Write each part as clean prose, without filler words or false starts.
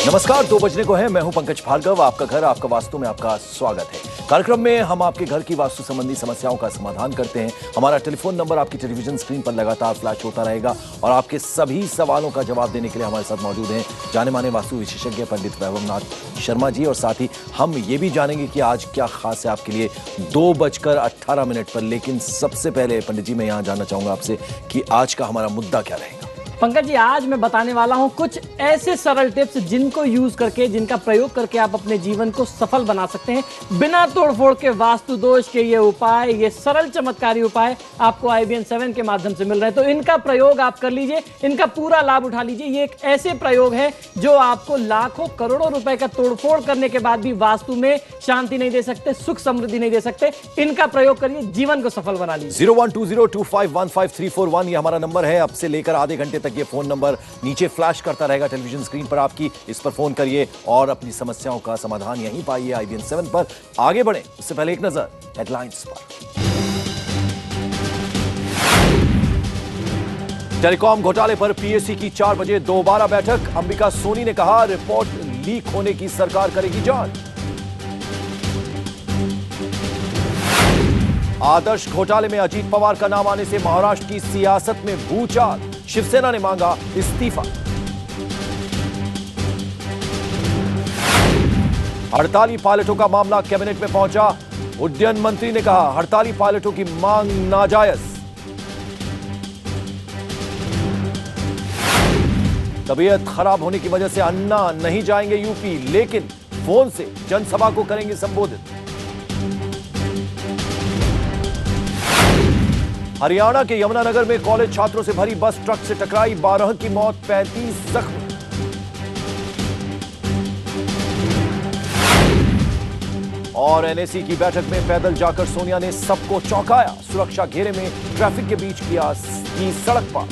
नमस्कार, 2 बजने को है। मैं हूं पंकज भार्गव। आपका घर, आपका वास्तु में आपका स्वागत है। कार्यक्रम में हम आपके घर की वास्तु संबंधी समस्याओं का समाधान करते हैं। हमारा टेलीफोन नंबर आपकी टेलीविजन स्क्रीन पर लगातार फ्लैश होता रहेगा और आपके सभी सवालों का जवाब देने के लिए हमारे साथ मौजूद हैं जाने माने वास्तु विशेषज्ञ पंडित वैभवनाथ शर्मा जी। और साथ ही हम ये भी जानेंगे कि आज क्या खास है आपके लिए 2:18 पर। लेकिन सबसे पहले पंडित जी, मैं यहाँ जानना चाहूंगा आपसे कि आज का हमारा मुद्दा क्या रहेगा। पंकज जी, आज मैं बताने वाला हूं कुछ ऐसे सरल टिप्स जिनको यूज करके, जिनका प्रयोग करके आप अपने जीवन को सफल बना सकते हैं बिना तोड़फोड़ के। वास्तु दोष के ये उपाय, ये सरल चमत्कारी उपाय आपको IBN 7 के माध्यम से मिल रहे हैं, तो इनका प्रयोग आप कर लीजिए, इनका पूरा लाभ उठा लीजिए। ये एक ऐसे प्रयोग है जो आपको लाखों करोड़ों रुपए का तोड़फोड़ करने के बाद भी वास्तु में शांति नहीं दे सकते, सुख समृद्धि नहीं दे सकते। इनका प्रयोग करिए, जीवन को सफल बना लीजिए। 012025155341 ये हमारा नंबर है। अब से लेकर आधे घंटे ये फोन नंबर नीचे फ्लैश करता रहेगा टेलीविजन स्क्रीन पर आपकी। इस पर फोन करिए और अपनी समस्याओं का समाधान यहीं पाइए IBN 7 पर। आगे बढ़ें उससे पहले एक नजर हेडलाइंस पर। टेलीकॉम घोटाले पर PAC की 4 बजे दोबारा बैठक। अंबिका सोनी ने कहा, रिपोर्ट लीक होने की सरकार करेगी जांच। आदर्श घोटाले में अजीत पवार का नाम आने से महाराष्ट्र की सियासत में भूचाल। शिवसेना ने मांगा इस्तीफा। हड़ताली पायलटों का मामला कैबिनेट में पहुंचा। उड्डयन मंत्री ने कहा, हड़ताली पायलटों की मांग नाजायज। तबीयत खराब होने की वजह से अन्ना नहीं जाएंगे यूपी, लेकिन फोन से जनसभा को करेंगे संबोधित। हरियाणा के यमुनानगर में कॉलेज छात्रों से भरी बस ट्रक से टकराई, 12 की मौत, 35 जख्मी। और NAC की बैठक में पैदल जाकर सोनिया ने सबको चौंकाया। सुरक्षा घेरे में ट्रैफिक के बीच की सड़क पार।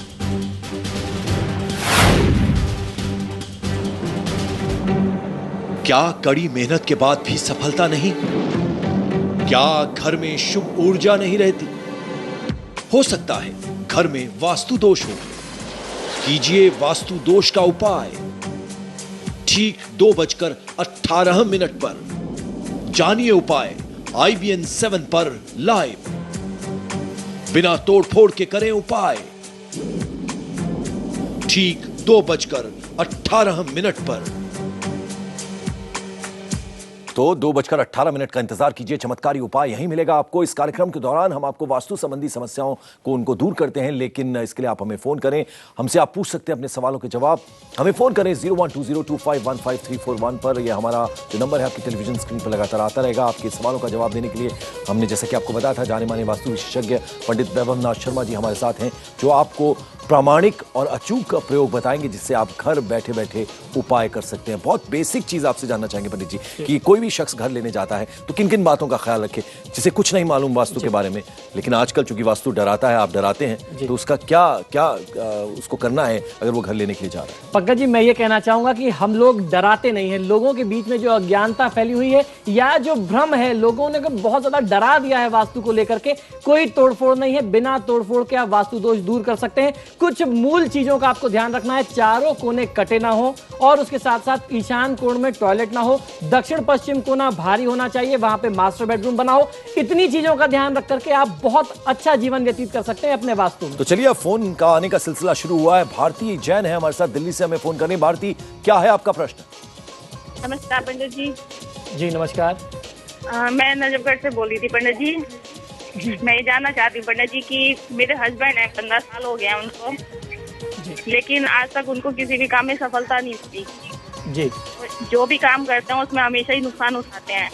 क्या कड़ी मेहनत के बाद भी सफलता नहीं? क्या घर में शुभ ऊर्जा नहीं रहती? हो सकता है घर में वास्तु दोष हो। कीजिए वास्तु दोष का उपाय। ठीक 2:18 पर जानिए उपाय IBN 7 पर लाइव। बिना तोड़फोड़ के करें उपाय। ठीक 2:18 पर। तो 2:18 का इंतजार कीजिए। चमत्कारी उपाय यहीं मिलेगा आपको। इस कार्यक्रम के दौरान हम आपको वास्तु संबंधी समस्याओं को उनको दूर करते हैं, लेकिन इसके लिए आप हमें फोन करें। हमसे आप पूछ सकते हैं अपने सवालों के जवाब। हमें फोन करें 012025155341 पर। यह हमारा जो नंबर है आपकी टेलीविजन स्क्रीन पर लगातार आता रहेगा। आपके सवालों का जवाब देने के लिए हमने, जैसा कि आपको बताया था, जाने माने वास्तु विशेषज्ञ पंडित वैभवनाथ शर्मा जी हमारे साथ हैं, जो आपको प्रामाणिक और अचूक प्रयोग बताएंगे, जिससे आप घर बैठे बैठे उपाय कर सकते हैं। बहुत बेसिक चीज आपसे जानना चाहेंगे पंडित जी कि कोई भी शख्स घर लेने जाता है तो किन किन बातों का ख्याल रखे, जिसे कुछ नहीं मालूम वास्तु के बारे में, लेकिन आजकल चूंकि वास्तु डराता है, आप डराते हैं, तो उसका क्या उसको करना है अगर वो घर लेने के लिए जा रहा है? पंकज जी, मैं ये कहना चाहूंगा कि हम लोग डराते नहीं हैं। लोगों के बीच में जो अज्ञानता फैली हुई है या जो भ्रम है, लोगों ने बहुत ज्यादा डरा दिया है वास्तु को लेकर के। कोई तोड़फोड़ नहीं है, बिना तोड़फोड़ के आप वास्तु दोष दूर कर सकते हैं। कुछ मूल चीजों का आपको ध्यान रखना है। चारों कोने कटे ना हो, और उसके साथ साथ ईशान कोण में टॉयलेट ना हो। दक्षिण पश्चिम कोना भारी होना चाहिए, वहां पे मास्टर बेडरूम बनाओ। इतनी चीजों का ध्यान रख करके आप बहुत अच्छा जीवन व्यतीत कर सकते हैं अपने वास्तु में। तो चलिए, अब फोन का आने का सिलसिला शुरू हुआ है। भारती जैन है हमारे साथ, दिल्ली से हमें फोन करनी। भारती, क्या है आपका प्रश्न? नमस्कार पंडित जी। जी नमस्कार। मैं नजफगढ़ से बोल रही थी पंडित जी। मैं ये जानना चाहती हूँ पंडित जी कि मेरे हस्बैंड है, 15 साल हो गया उनको, लेकिन आज तक उनको किसी भी काम में सफलता नहीं मिली जी। जो भी काम करते हैं उसमें हमेशा ही नुकसान उठाते हैं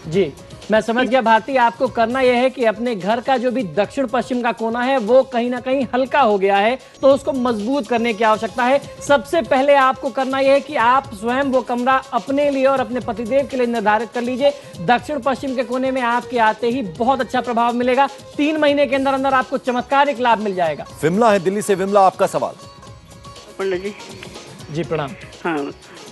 जी, मैं समझ गया भारती। आपको करना यह है कि अपने घर का जो भी दक्षिण पश्चिम का कोना है वो कहीं ना कहीं हल्का हो गया है, तो उसको मजबूत करने की आवश्यकता है। सबसे पहले आपको करना यह है कि आप स्वयं वो कमरा अपने लिए और अपने पतिदेव के लिए निर्धारित कर लीजिए। दक्षिण पश्चिम के कोने में आपके आते ही बहुत अच्छा प्रभाव मिलेगा। 3 महीने के अंदर अंदर आपको चमत्कारिक लाभ मिल जाएगा। विमला है दिल्ली से। विमला, आपका सवाल। पंडित जी जी प्रणाम। हाँ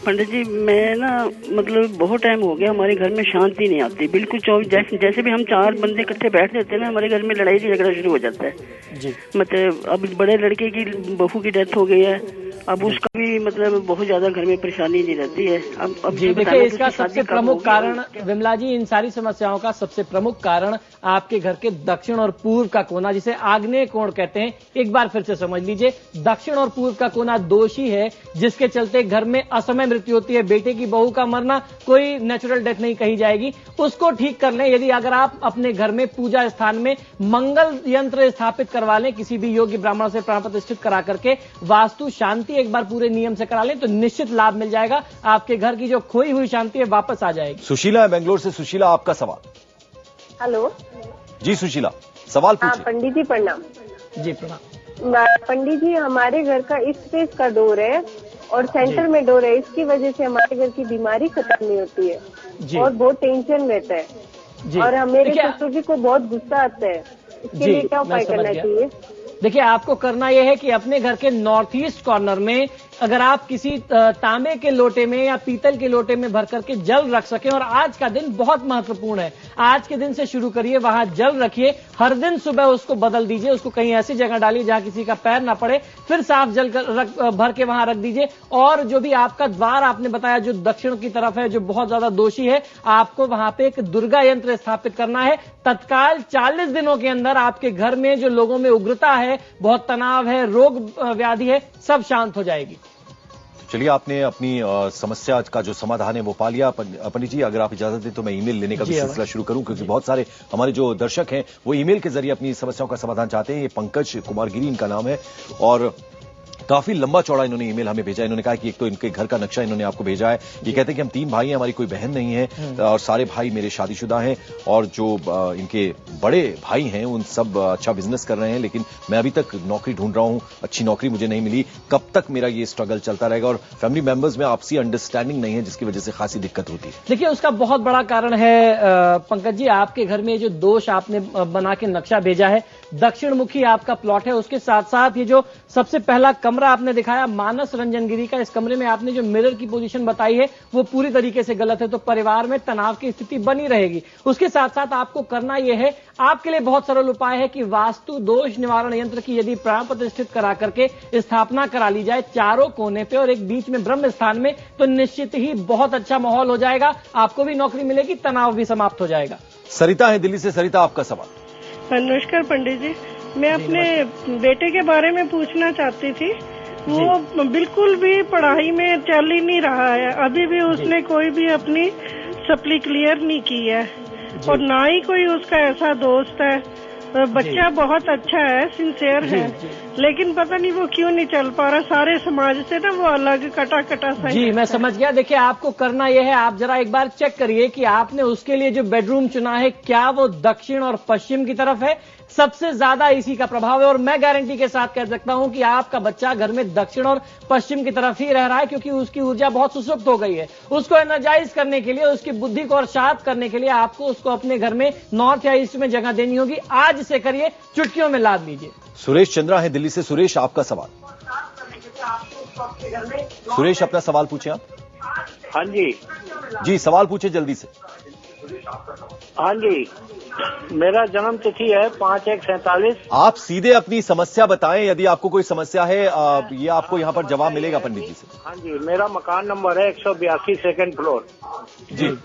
पंडित जी, मैं ना मतलब बहुत टाइम हो गया, हमारे घर में शांति नहीं आती बिल्कुल। जैसे भी हम 4 बंदे इकट्ठे बैठ जाते हैं ना, हमारे घर में लड़ाई झगड़ा शुरू हो जाता है जी। मतलब अब बड़े लड़के की बहू की डेथ हो गई है, अब उसका भी मतलब बहुत ज्यादा घर में परेशानी नहीं रहती है। अब जी देखिए, इसका सबसे प्रमुख कारण विमला जी, इन सारी समस्याओं का सबसे प्रमुख कारण आपके घर के दक्षिण और पूर्व का कोना, जिसे आग्नेय कोण कहते हैं। एक बार फिर से समझ लीजिए, दक्षिण और पूर्व का कोना दोषी है, जिसके चलते घर में असमय मृत्यु होती है। बेटे की बहू का मरना कोई नेचुरल डेथ नहीं कही जाएगी, उसको ठीक कर लें। यदि अगर आप अपने घर में पूजा स्थान में मंगल यंत्र स्थापित करवा लें, किसी भी योग्य ब्राह्मण से प्राण प्रतिष्ठित करा करके वास्तु शांति एक बार पूरे नियम से करा लें, तो निश्चित लाभ मिल जाएगा। आपके घर की जो खोई हुई शांति है वापस आ जाएगी। सुशीला है बेंगलोर से। सुशीला, आपका सवाल। हेलो जी सुशीला, सवाल हाँ पूछिए। पंडित जी प्रणाम। जी प्रणाम। पंडित जी, हमारे घर का इस स्पेस का डोर है और सेंटर में डोर है, इसकी वजह से हमारे घर की बीमारी खत्म नहीं होती है जी। और बहुत टेंशन रहता है जी। और मेरे देखिए, ससुर जी को बहुत गुस्सा आता है, इसके जी, लिए क्या मैं उपाय समझ करना गया। चाहिए? देखिए, आपको करना यह है कि अपने घर के नॉर्थ ईस्ट कॉर्नर में अगर आप किसी तांबे के लोटे में या पीतल के लोटे में भर करके जल रख सकें, और आज का दिन बहुत महत्वपूर्ण है, आज के दिन से शुरू करिए, वहां जल रखिए, हर दिन सुबह उसको बदल दीजिए, उसको कहीं ऐसी जगह डालिए जहां किसी का पैर ना पड़े, फिर साफ जल भर के वहां रख दीजिए। और जो भी आपका द्वार आपने बताया जो दक्षिण की तरफ है, जो बहुत ज्यादा दोषी है, आपको वहां पे एक दुर्गा यंत्र स्थापित करना है। तत्काल 40 दिनों के अंदर आपके घर में जो लोगों में उग्रता है, बहुत तनाव है, रोग व्याधि है, सब शांत हो जाएगी। चलिए, आपने अपनी समस्या का जो समाधान है वो पा लिया। पंडित जी, अगर आप इजाजत दें तो मैं ईमेल लेने का भी सिलसिला शुरू करूं, क्योंकि बहुत सारे हमारे जो दर्शक हैं वो ईमेल के जरिए अपनी समस्याओं का समाधान चाहते हैं। ये पंकज कुमार गिरी इनका नाम है और काफी लंबा चौड़ा इन्होंने ईमेल हमें भेजा। इन्होंने कहा कि एक तो इनके घर का नक्शा इन्होंने आपको भेजा है। ये कहते हैं कि हम 3 भाई हैं, हमारी कोई बहन नहीं है और सारे भाई मेरे शादीशुदा हैं और जो इनके बड़े भाई हैं उन सब अच्छा बिजनेस कर रहे हैं, लेकिन मैं अभी तक नौकरी ढूंढ रहा हूं, अच्छी नौकरी मुझे नहीं मिली। कब तक मेरा ये स्ट्रगल चलता रहेगा और फैमिली मेंबर्स में आपसी अंडरस्टैंडिंग नहीं है, जिसकी वजह से खासी दिक्कत होती है। देखिए, उसका बहुत बड़ा कारण है पंकज जी, आपके घर में जो दोष आपने बना के नक्शा भेजा है, दक्षिण मुखी आपका प्लॉट है, उसके साथ साथ ये जो सबसे पहला कमरा आपने दिखाया मानस रंजन गिरी का, इस कमरे में आपने जो मिरर की पोजीशन बताई है वो पूरी तरीके से गलत है, तो परिवार में तनाव की स्थिति बनी रहेगी। उसके साथ साथ आपको करना यह है, आपके लिए बहुत सरल उपाय है कि वास्तु दोष निवारण यंत्र की यदि प्राण प्रतिष्ठित करा करके स्थापना करा ली जाए चारों कोने पे और एक बीच में ब्रह्म स्थान में, तो निश्चित ही बहुत अच्छा माहौल हो जाएगा, आपको भी नौकरी मिलेगी, तनाव भी समाप्त हो जाएगा। सरिता है दिल्ली से। सरिता, आपका सवाल। नमस्कार पंडित जी, मैं अपने बेटे के बारे में पूछना चाहती थी। वो बिल्कुल भी पढ़ाई में चल ही नहीं रहा है, अभी भी उसने कोई भी अपनी सप्ली क्लियर नहीं की है और ना ही कोई उसका ऐसा दोस्त है। बच्चा बहुत अच्छा है, सिंसियर है, लेकिन पता नहीं वो क्यों नहीं चल पा रहा, सारे समाज से ना वो अलग कटा सा। जी मैं समझ गया। देखिए, आपको करना यह है, आप जरा एक बार चेक करिए कि आपने उसके लिए जो बेडरूम चुना है क्या वो दक्षिण और पश्चिम की तरफ है। सबसे ज्यादा इसी का प्रभाव है और मैं गारंटी के साथ कह सकता हूं कि आपका बच्चा घर में दक्षिण और पश्चिम की तरफ ही रह रहा है, क्योंकि उसकी ऊर्जा बहुत सुसुप्त हो गई है। उसको एनर्जाइज करने के लिए, उसकी बुद्धि को और शांत करने के लिए आपको उसको अपने घर में नॉर्थ या ईस्ट में जगह देनी होगी। आज से करिए, चुटकियों में लाद लीजिए। सुरेश चंद्रा है दिल्ली से। सुरेश, आपका सवाल। सुरेश, अपना सवाल पूछे आप। हाँ जी। जी, सवाल पूछे जल्दी से। हाँ जी, मेरा जन्म तिथि है 5/1/47। आप सीधे अपनी समस्या बताएं, यदि आपको कोई समस्या है ये आपको यहाँ पर जवाब मिलेगा पंडित जी से। हाँ जी, मेरा मकान नंबर है 182 सेकंड फ्लोर जी।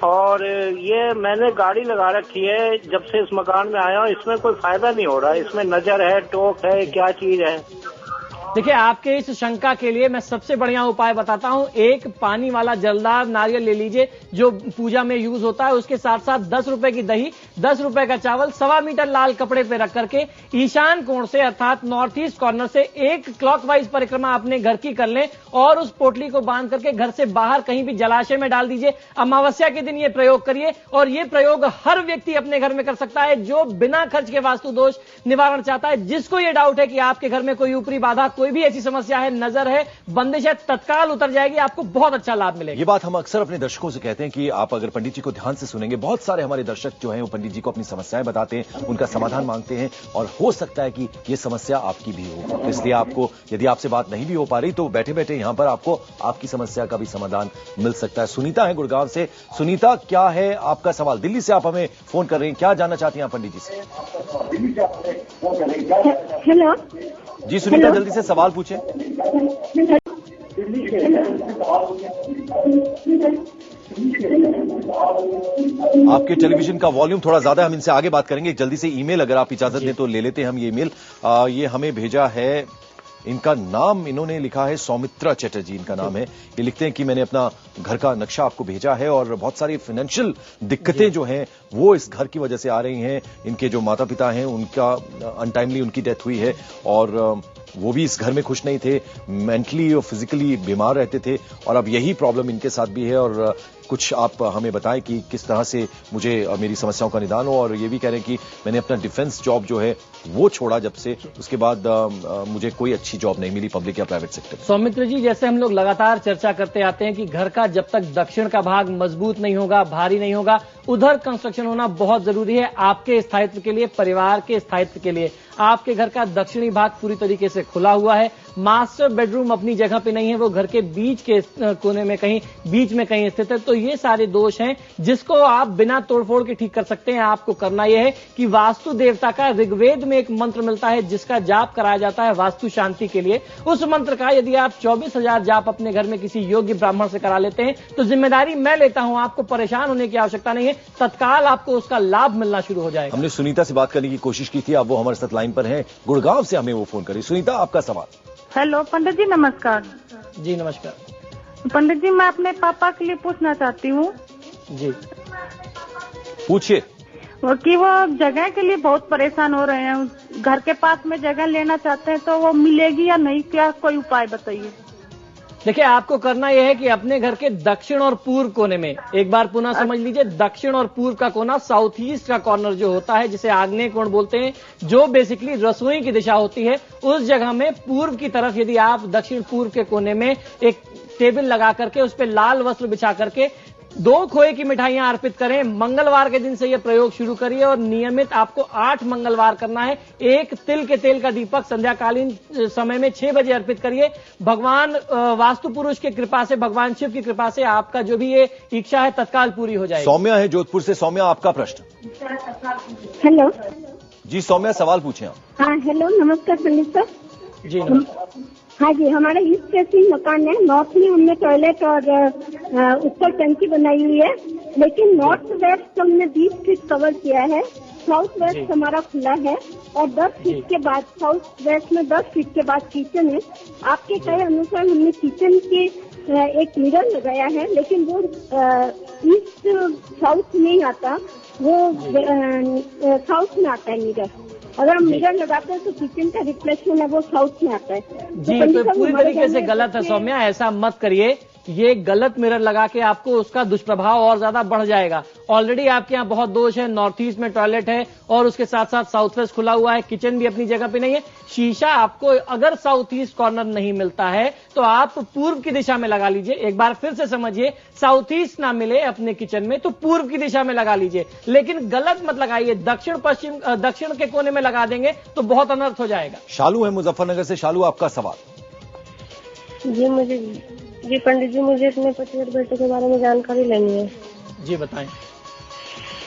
और ये मैंने गाड़ी लगा रखी है जब से इस मकान में आया हूँ, इसमें कोई फायदा नहीं हो रहा। इसमें नजर है, टोक है, क्या चीज है? देखिए, आपके इस शंका के लिए मैं सबसे बढ़िया उपाय बताता हूं। एक पानी वाला जलदार नारियल ले लीजिए जो पूजा में यूज होता है, उसके साथ साथ 10 रुपए की दही, 10 रुपए का चावल, 1.25 मीटर लाल कपड़े पे रख करके ईशान कोण से अर्थात नॉर्थ ईस्ट कॉर्नर से एक क्लॉकवाइज परिक्रमा अपने घर की कर लें और उस पोटली को बांध करके घर से बाहर कहीं भी जलाशय में डाल दीजिए। अमावस्या के दिन ये प्रयोग करिए और ये प्रयोग हर व्यक्ति अपने घर में कर सकता है जो बिना खर्च के वास्तु दोष निवारण चाहता है। जिसको ये डाउट है कि आपके घर में कोई ऊपरी बाधा, कोई भी ऐसी समस्या है, नजर है, बंदिश है, तत्काल उतर जाएगी, आपको बहुत अच्छा लाभ मिलेगा। ये बात हम अक्सर अपने दर्शकों से कहते हैं कि आप अगर पंडित जी को ध्यान से सुनेंगे, बहुत सारे हमारे दर्शक जो हैं वो पंडित जी को अपनी समस्याएं बताते हैं, उनका समाधान मांगते हैं, और हो सकता है कि ये समस्या आपकी भी हो। तो इसलिए आपको, यदि आपसे बात नहीं भी हो पा रही, तो बैठे बैठे यहां पर आपको आपकी समस्या का भी समाधान मिल सकता है। सुनीता है गुड़गांव से। सुनीता, क्या है आपका सवाल? दिल्ली से आप हमें फोन कर रहे हैं, क्या जानना चाहती हैं आप पंडित जी से? हेलो जी सुनीता, जल्दी से सवाल पूछें। आपके टेलीविजन का वॉल्यूम थोड़ा ज्यादा है, हम इनसे आगे बात करेंगे। जल्दी से ईमेल अगर आप इजाजत दें तो ले लेते हैं हम ये ईमेल। ये हमें भेजा है, इनका नाम इन्होंने लिखा है सौमित्रा चटर्जी इनका नाम है। ये लिखते हैं कि मैंने अपना घर का नक्शा आपको भेजा है और बहुत सारी फाइनेंशियल दिक्कतें जो हैं वो इस घर की वजह से आ रही हैं। इनके जो माता पिता हैं उनका अनटाइमली उनकी डेथ हुई है और वो भी इस घर में खुश नहीं थे, मेंटली और फिजिकली बीमार रहते थे, और अब यही प्रॉब्लम इनके साथ भी है। और कुछ आप हमें बताएं कि किस तरह से मुझे मेरी समस्याओं का निदान हो। और ये भी कह रहे हैं कि मैंने अपना डिफेंस जॉब जो है वो छोड़ा जब से, उसके बाद मुझे कोई अच्छी जॉब नहीं मिली पब्लिक या प्राइवेट सेक्टर में। सौमित्र जी, जैसे हम लोग लगातार चर्चा करते आते हैं कि घर का जब तक दक्षिण का भाग मजबूत नहीं होगा, भारी नहीं होगा, उधर कंस्ट्रक्शन होना बहुत जरूरी है आपके स्थायित्व के लिए, परिवार के स्थायित्व के लिए। आपके घर का दक्षिणी भाग पूरी तरीके से खुला हुआ है, मास्टर बेडरूम अपनी जगह पे नहीं है, वो घर के बीच के कोने में कहीं, बीच में कहीं स्थित है। तो ये सारे दोष हैं जिसको आप बिना तोड़फोड़ के ठीक कर सकते हैं। आपको करना यह है कि वास्तु देवता का ऋग्वेद में एक मंत्र मिलता है जिसका जाप कराया जाता है वास्तु शांति के लिए। उस मंत्र का यदि आप 24,000 जाप अपने घर में किसी योग्य ब्राह्मण से करा लेते हैं तो जिम्मेदारी मैं लेता हूं, आपको परेशान होने की आवश्यकता नहीं है, तत्काल आपको उसका लाभ मिलना शुरू हो जाएगा। हमने सुनीता से बात करने की कोशिश की थी, अब वो हमारे साथ लाइन पर हैं, गुड़गांव से हमें वो फोन करी। सुनीता, आपका सवाल। हेलो पंडित जी, नमस्कार। जी नमस्कार पंडित जी, मैं अपने पापा के लिए पूछना चाहती हूँ जी। पूछिए। कि वो जगह के लिए बहुत परेशान हो रहे हैं, घर के पास में जगह लेना चाहते हैं तो वो मिलेगी या नहीं, क्या कोई उपाय बताइए। देखिए, आपको करना यह है कि अपने घर के दक्षिण और पूर्व कोने में, एक बार पुनः समझ लीजिए, दक्षिण और पूर्व का कोना, साउथ ईस्ट का कॉर्नर जो होता है, जिसे आग्नेय कोण बोलते हैं, जो बेसिकली रसोई की दिशा होती है, उस जगह में पूर्व की तरफ यदि आप दक्षिण पूर्व के कोने में एक टेबल लगा करके उस पर लाल वस्त्र बिछा करके 2 खोए की मिठाइयां अर्पित करें। मंगलवार के दिन से यह प्रयोग शुरू करिए और नियमित आपको 8 मंगलवार करना है। 1 तिल के तेल का दीपक संध्याकालीन समय में 6 बजे अर्पित करिए। भगवान वास्तु पुरुष की कृपा से, भगवान शिव की कृपा से आपका जो भी ये इच्छा है तत्काल पूरी हो जाएगी। सौम्या है जोधपुर से। सौम्या, आपका प्रश्न। हेलो जी सौम्या, सवाल पूछें आप। हाँ हेलो, नमस्कार पंडित सर। जी नमस्कार। हाँ जी, हमारा ईस्ट फेसिंग मकान है। नॉर्थ में हमने टॉयलेट और ऊपर टंकी बनाई हुई है, लेकिन नॉर्थ वेस्ट हमने 20 फीट कवर किया है, साउथ वेस्ट हमारा खुला है और 10 फीट के बाद, साउथ वेस्ट में 10 फीट के बाद किचन है। आपके कहे अनुसार हमने किचन के एक मिरर लगाया है, लेकिन वो ईस्ट साउथ नहीं आता, वो साउथ में आता है मिरर। अगर हम मिरर लगाते हैं तो किचन का रिफ्लेक्शन है वो साउथ में आता है। जी, तो पूरी तरीके से गलत है सौम्या, ऐसा मत करिए। ये गलत मिरर लगा के आपको उसका दुष्प्रभाव और ज्यादा बढ़ जाएगा। ऑलरेडी आपके यहाँ बहुत दोष है, नॉर्थ ईस्ट में टॉयलेट है और उसके साथ साथ साउथ वेस्ट खुला हुआ है, किचन भी अपनी जगह पे नहीं है। शीशा आपको अगर साउथ ईस्ट कॉर्नर नहीं मिलता है तो आप पूर्व की दिशा में लगा लीजिए। एक बार फिर से समझिए, साउथ ईस्ट ना मिले अपने किचन में तो पूर्व की दिशा में लगा लीजिए, लेकिन गलत मत लगाइए। दक्षिण पश्चिम, दक्षिण के कोने में लगा देंगे तो बहुत अनर्थ हो जाएगा। शालू है मुजफ्फरनगर से। शालू, आपका सवाल। जी पंडित जी, मुझे अपने पति और बेटे के बारे में जानकारी लेनी है। जी बताएं।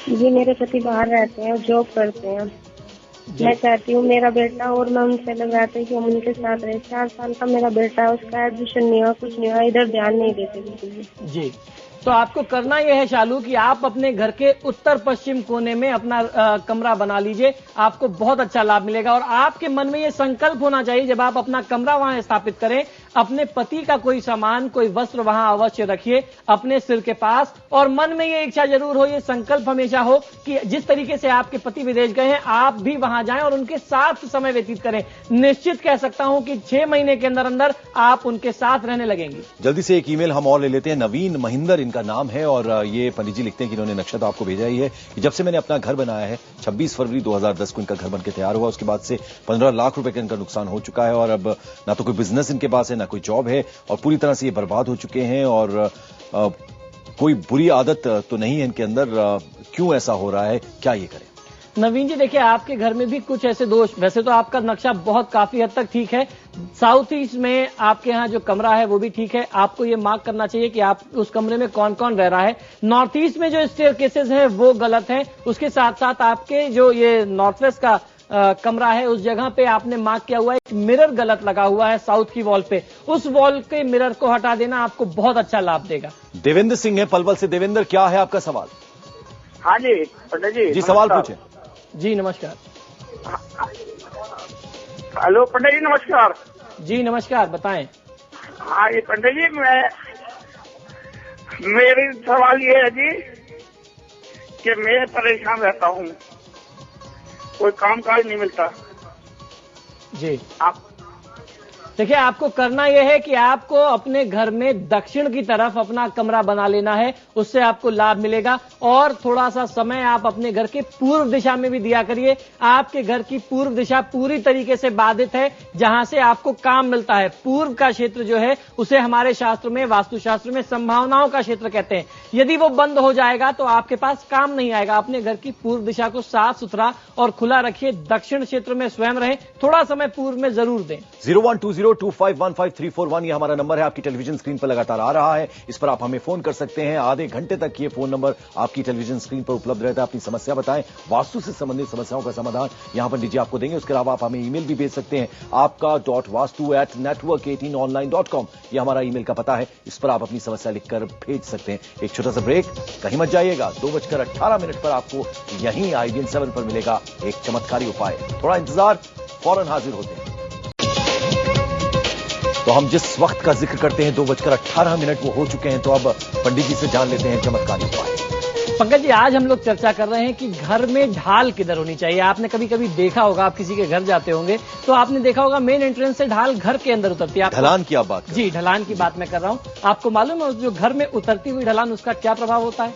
जी, मेरे पति बाहर रहते हैं, जॉब करते हैं। मैं चाहती हूँ मेरा बेटा और मैं उनसे लगाते हैं कि हम उनके साथ रहे। 4 साल का मेरा बेटा है, उसका एडमिशन नहीं हुआ, कुछ नहीं हुआ, इधर ध्यान नहीं देते बिल्कुल। जी, तो आपको करना यह है शालू कि आप अपने घर के उत्तर पश्चिम कोने में अपना कमरा बना लीजिए, आपको बहुत अच्छा लाभ मिलेगा। और आपके मन में यह संकल्प होना चाहिए, जब आप अपना कमरा वहां स्थापित करें, अपने पति का कोई सामान, कोई वस्त्र वहां अवश्य रखिए अपने सिर के पास, और मन में यह इच्छा जरूर हो, यह संकल्प हमेशा हो कि जिस तरीके से आपके पति विदेश गए हैं आप भी वहां जाएं और उनके साथ समय व्यतीत करें। निश्चित कह सकता हूं कि 6 महीने के अंदर अंदर आप उनके साथ रहने लगेंगे। जल्दी से एक ईमेल हम और ले लेते हैं। नवीन महिंदर इनका नाम है और ये पंडित जी लिखते हैं कि इन्होंने नक्शा तो आपको भेजा ही है कि जब से मैंने अपना घर बनाया है 26 फरवरी 2010 को इनका घर बनकर तैयार हुआ, उसके बाद से 15 लाख रुपए का इनका नुकसान हो चुका है और अब ना तो कोई बिजनेस इनके पास है ना कोई जॉब है और पूरी तरह से ये बर्बाद हो चुके हैं और कोई बुरी आदत तो नहीं है इनके अंदर। क्यों ऐसा हो रहा है, क्या ये करें? नवीन जी देखिए, आपके घर में भी कुछ ऐसे दोष, वैसे तो आपका नक्शा बहुत काफी हद तक ठीक है, साउथ ईस्ट में आपके यहाँ जो कमरा है वो भी ठीक है, आपको ये मार्क करना चाहिए कि आप उस कमरे में कौन कौन रह रहा है। नॉर्थ ईस्ट में जो स्टेयरकेसेस हैं वो गलत हैं, उसके साथ साथ आपके जो ये नॉर्थ वेस्ट का कमरा है उस जगह पे आपने मार्क किया हुआ है, एक मिरर गलत लगा हुआ है साउथ की वॉल पे, उस वॉल के मिरर को हटा देना आपको बहुत अच्छा लाभ देगा। देवेंद्र सिंह है पलवल से। देवेंद्र, क्या है आपका सवाल? हाँ जी पंडित जी। जी सवाल पूछे। जी नमस्कार। हेलो पंडित जी नमस्कार। जी नमस्कार, बताएं। हाँ जी पंडित जी, मेरी सवाल ये है जी कि मैं परेशान रहता हूँ, कोई काम काज नहीं मिलता। जी आप देखिए, आपको करना यह है कि आपको अपने घर में दक्षिण की तरफ अपना कमरा बना लेना है, उससे आपको लाभ मिलेगा। और थोड़ा सा समय आप अपने घर के पूर्व दिशा में भी दिया करिए। आपके घर की पूर्व दिशा पूरी तरीके से बाधित है, जहां से आपको काम मिलता है। पूर्व का क्षेत्र जो है उसे हमारे शास्त्र में, वास्तुशास्त्र में संभावनाओं का क्षेत्र कहते हैं। यदि वो बंद हो जाएगा तो आपके पास काम नहीं आएगा। अपने घर की पूर्व दिशा को साफ सुथरा और खुला रखिए, दक्षिण क्षेत्र में स्वयं रहें, थोड़ा समय पूर्व में जरूर दें। 012025155341 ये हमारा नंबर है, आपकी टेलीविजन स्क्रीन पर लगातार आ रहा है, इस पर आप हमें फोन कर सकते हैं। आधे घंटे तक ये फोन नंबर आपकी टेलीविजन स्क्रीन पर उपलब्ध रहता है। अपनी समस्या बताएं, वास्तु से संबंधित समस्याओं का समाधान यहां पर डीजे आपको देंगे। उसके अलावा आप हमें ईमेल भी भेज सकते हैं, आपका .vastu@network18online.com ये हमारा ईमेल का पता है, इस पर आप अपनी समस्या लिखकर भेज सकते हैं। एक छोटा सा ब्रेक, कहीं मत जाइएगा। 2:18 पर आपको यहीं IBN 7 पर मिलेगा एक चमत्कारी उपाय। थोड़ा इंतजार, फौरन हाजिर होते हैं। तो हम जिस वक्त का जिक्र करते हैं 2:18 वो हो चुके हैं, तो अब पंडित जी से जान लेते हैं चमत्कारी उपाय। पंकज जी, आज हम लोग चर्चा कर रहे हैं कि घर में ढाल किधर होनी चाहिए। आपने कभी कभी देखा होगा, आप किसी के घर जाते होंगे तो आपने देखा होगा मेन एंट्रेंस से ढाल घर के अंदर उतरती है। ढलान की आप बात? जी, ढलान की बात मैं कर रहा हूँ। आपको मालूम है जो घर में उतरती हुई ढलान, उसका क्या प्रभाव होता है?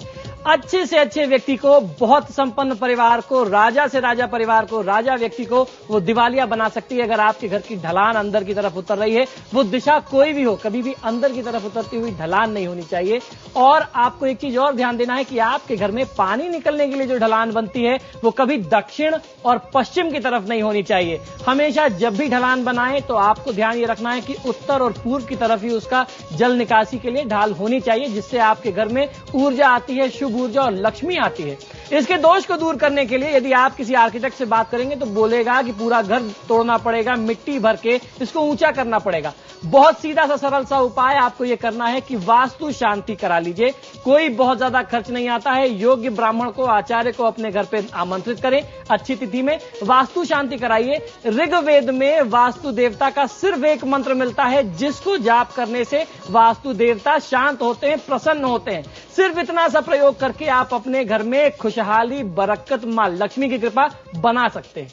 अच्छे से अच्छे व्यक्ति को, बहुत संपन्न परिवार को, राजा से राजा परिवार को, राजा व्यक्ति को वो दिवालिया बना सकती है। अगर आपके घर की ढलान अंदर की तरफ उतर रही है, वो दिशा कोई भी हो, कभी भी अंदर की तरफ उतरती हुई ढलान नहीं होनी चाहिए। और आपको एक चीज और ध्यान देना है कि आपके घर में पानी निकलने के लिए जो ढलान बनती है वो कभी दक्षिण और पश्चिम की तरफ नहीं होनी चाहिए। हमेशा जब भी ढलान बनाए तो आपको ध्यान ये रखना है कि उत्तर और पूर्व की तरफ ही उसका जल निकासी के लिए ढाल होनी चाहिए, जिससे आपके घर में ऊर्जा आती है, शुभ ऊर्जा और लक्ष्मी आती है। इसके दोष को दूर करने के लिए यदि आप किसी आर्किटेक्ट से बात करेंगे तो बोलेगा कि पूरा घर तोड़ना पड़ेगा, मिट्टी भर के इसको ऊंचा करना पड़ेगा। बहुत सीधा सा सरल सा उपाय आपको यह करना है कि वास्तु शांति करा लीजिए। कोई बहुत ज्यादा खर्च नहीं आता है। योग्य ब्राह्मण को, आचार्य को अपने घर पे आमंत्रित करें, अच्छी तिथि में वास्तु शांति कराइए। ऋग्वेद में वास्तु देवता का सिर्फ एक मंत्र मिलता है, जिसको जाप करने से वास्तु देवता शांत होते हैं, प्रसन्न होते हैं। सिर्फ इतना सा प्रयोग करके आप अपने घर में खुशहाली, बरकत, मां लक्ष्मी की कृपा बना सकते हैं।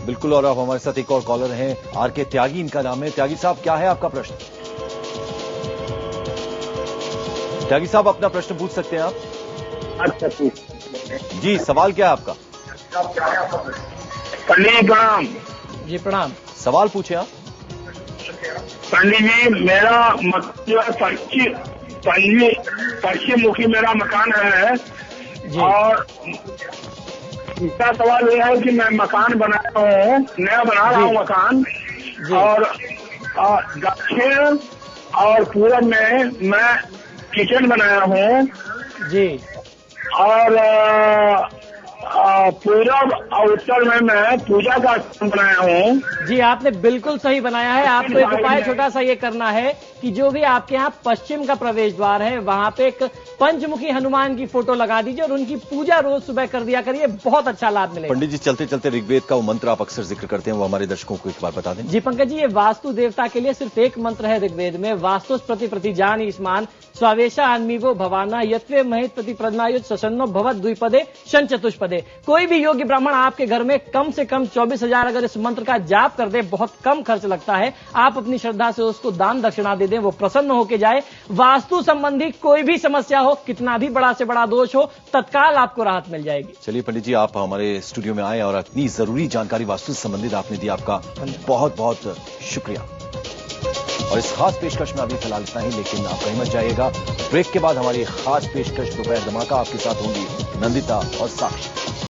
बिल्कुल। और अब हमारे साथ एक और कॉलर हैं, RK त्यागी इनका नाम है। त्यागी साहब, क्या है आपका प्रश्न? त्यागी साहब, अपना प्रश्न पूछ सकते हैं आप। अच्छा जी, सवाल क्या है आपका? पंडित प्रणाम। जी प्रणाम। सवाल पूछे आप। पंडित जी, मेरा पश्चिम मुखी मेरा मकान है और इसका सवाल यह है कि मैं मकान बना रहा हूँ, नया बना रहा हूँ मकान, और दक्षिण और पूरब में मैं किचन बनाया हूँ जी, और पूरब और उत्तर में मैं पूजा का स्थान बनाया हूँ। जी, आपने बिल्कुल सही बनाया है। आपको एक उपाय छोटा सा ये करना है कि जो भी आपके यहाँ पश्चिम का प्रवेश द्वार है वहां पे एक पंचमुखी हनुमान की फोटो लगा दीजिए और उनकी पूजा रोज सुबह कर दिया करिए, बहुत अच्छा लाभ मिलेगा। पंडित जी, चलते चलते ऋग्वेद का वो मंत्र आप अक्सर जिक्र करते हैं, वो हमारे दर्शकों को एक बार बता दें। जी पंकज जी, ये वास्तु देवता के लिए सिर्फ एक मंत्र है ऋग्वेद में, वास्तु प्रति प्रतिजान ईस्मान स्वावेशा अन्मीवो भवाना यत्वे महित प्रति प्रज्ञायुत ससन्नो भवत द्विपदे शन चतुष्पदे। कोई भी योग्य ब्राह्मण आपके घर में कम से कम 24,000 अगर इस मंत्र का जाप कर दे, बहुत कम खर्च लगता है, आप अपनी श्रद्धा से उसको दान दक्षिणा दे दें, वो प्रसन्न होके जाए। वास्तु संबंधी कोई भी समस्या हो, कितना भी बड़ा से बड़ा दोष हो, तत्काल आपको राहत मिल जाएगी। चलिए पंडित जी, आप हमारे स्टूडियो में आए और इतनी जरूरी जानकारी वास्तु से संबंधित आपने दी, आपका बहुत बहुत शुक्रिया। और इस खास पेशकश में अभी फिलहाल इतना ही, लेकिन आप कहीं मत जाइएगा। ब्रेक के बाद हमारी खास पेशकश दोपहर धमाका आपके साथ होंगी नंदिता और साक्षी।